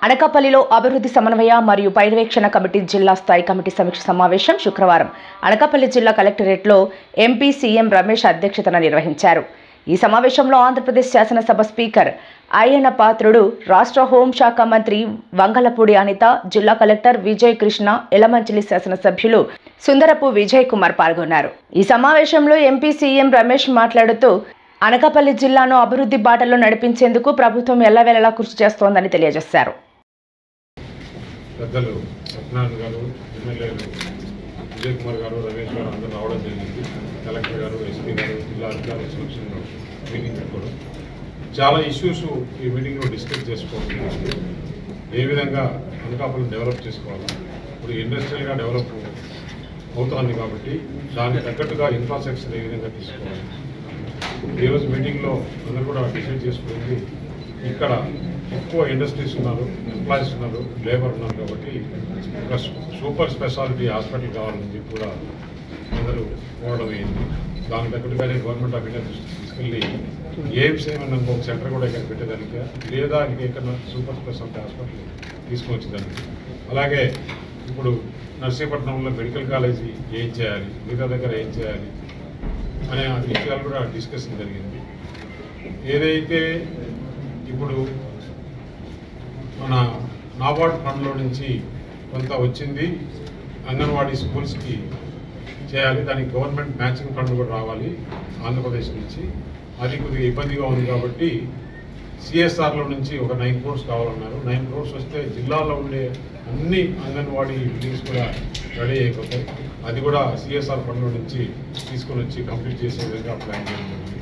అనకాపల్లిలో అభివృద్ధి సమన్వయ మరియు పర్యవేక్షణ కమిటీ జిల్లా స్థాయి కమిటీ సమీక్ష సమావేశం శుక్రవారం అనకాపల్లి జిల్లా కలెక్టరేట్లో ఎంపీ సీఎం రమేష్ అధ్యక్షతన నిర్వహించారు. ఈ సమావేశంలో ఆంధ్రప్రదేశ్ శాసనసభ స్పీకర్ అయ్యన్న పాత్రుడు, రాష్ట్ర హోంశాఖ మంత్రి వంగలపూడి అనిత, జిల్లా కలెక్టర్ విజయ్ కృష్ణ, ఎలమంచిలి శాసనసభ్యులు సుందరపు విజయ్ కుమార్ పాల్గొన్నారు. ఈ సమావేశంలో ఎంపీ సీఎం రమేష్ మాట్లాడుతూ అనకాపల్లి జిల్లాను అభివృద్ధి బాటలో నడిపించేందుకు ప్రభుత్వం ఎల్లవేళలా కృషి చేస్తోందని తెలియజేశారు. పెద్దలు సత్యనారాయణ గారు, ఎమ్మెల్యేలు విజయ్ కుమార్ గారు, రమేష్ గారు అందరూ రావడం జరిగింది. కలెక్టర్ గారు, ఎస్పీ గారు, జిల్లా అధికారుల సమక్షంలో మీటింగ్ పెట్టుకోవడం, చాలా ఇష్యూస్ ఈ మీటింగ్లో డిస్కస్ చేసుకోవడం. ఏ విధంగా అనకాపల్లి డెవలప్ చేసుకోవాలి, ఇప్పుడు ఇండస్ట్రియల్గా డెవలప్ అవుతుంది కాబట్టి దానికి తగ్గట్టుగా ఇన్ఫ్రాస్ట్రక్చర్ ఏ విధంగా తీసుకోవాలి. ఈరోజు మీటింగ్లో అందరూ కూడా డిసైడ్ చేసుకుంది, ఇక్కడ ఎక్కువ ఇండస్ట్రీస్ ఉన్నారు, ఎంప్లాయీస్ ఉన్నారు, లేబర్ ఉన్నారు కాబట్టి ఒక సూపర్ స్పెషాలిటీ హాస్పిటల్ కావాలని చెప్పి కూడా అందరూ కోరడం అయింది. దానికి తగ్గట్టుగానే గవర్నమెంట్ ఆఫ్ ఇండియా తీసుకెళ్ళి ఎయిమ్స్ ఏమన్నా ఒక సెంటర్ కూడా ఇక్కడ పెట్టేదానికి, లేదా ఇంకెక్కడ సూపర్ స్పెషాలిటీ హాస్పిటల్ తీసుకొచ్చేదానికి. అలాగే ఇప్పుడు నర్సీపట్నంలో మెడికల్ కాలేజీ ఏం చేయాలి, మిగతా దగ్గర ఏం చేయాలి అనే విషయాలు కూడా డిస్కషన్ జరిగింది. ఏదైతే ఇప్పుడు మన నాబార్డ్ ఫండ్లో నుంచి కొంత వచ్చింది అంగన్వాడీ స్కూల్స్కి చేయాలి, దానికి గవర్నమెంట్ మ్యాచింగ్ ఫండ్ కూడా రావాలి ఆంధ్రప్రదేశ్ నుంచి. అది కొద్దిగా ఇబ్బందిగా ఉంది కాబట్టి సిఎస్ఆర్లో నుంచి ఒక 9 crores కావాలన్నారు. 9 crores వస్తే జిల్లాలో ఉండే అన్ని అంగన్వాడీ బిల్డింగ్స్ కూడా రెడీ అయిపోతాయి. అది కూడా సిఎస్ఆర్ ఫండ్లో నుంచి తీసుకొని వచ్చి కంప్లీట్ చేసే విధంగా ప్లాన్ చేయడం జరిగింది.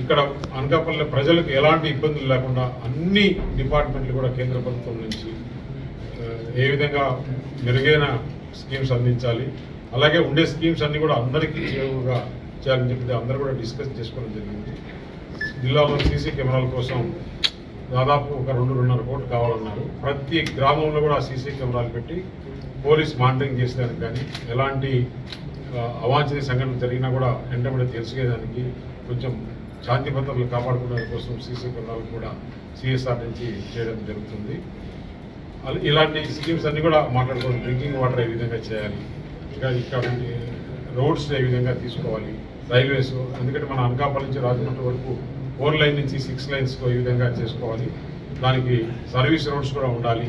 ఇక్కడ అనకాపల్లి ప్రజలకు ఎలాంటి ఇబ్బందులు లేకుండా అన్ని డిపార్ట్మెంట్లు కూడా కేంద్ర ప్రభుత్వం నుంచి ఏ విధంగా మెరుగైన స్కీమ్స్ అందించాలి, అలాగే ఉండే స్కీమ్స్ అన్నీ కూడా అందరికీ చేరువుగా చేయాలని చెప్పి అందరూ కూడా డిస్కస్ చేసుకోవడం జరిగింది. జిల్లాలో సీసీ కెమెరాల కోసం దాదాపు ఒక 2-2.5 కోట్లు కావాలన్నారు. ప్రతి గ్రామంలో కూడా సీసీ కెమెరాలు పెట్టి పోలీస్ మానిటరింగ్ చేసేదానికి, కానీ ఎలాంటి అవాంఛనీయ సంఘటనలు జరిగినా కూడా వెంటనే తెలుసుకునేదానికి, కొంచెం శాంతి భద్రతలు కాపాడుకునే కోసం సీసీ కెమెరాలు కూడా సిఎస్ఆర్ నుంచి చేయడం జరుగుతుంది. ఇలాంటి స్కీమ్స్ అన్నీ కూడా మాట్లాడుకోవాలి. డ్రింకింగ్ వాటర్ ఏ విధంగా చేయాలి, ఇక్కడ రోడ్స్ ఏ విధంగా తీసుకోవాలి, రైల్వేస్, ఎందుకంటే మన అనకాపల్లి నుంచి రాజమండ్రి వరకు 4 లైన్ నుంచి 6 లైన్స్ ఈ విధంగా చేసుకోవాలి. దానికి సర్వీస్ రోడ్స్ కూడా ఉండాలి.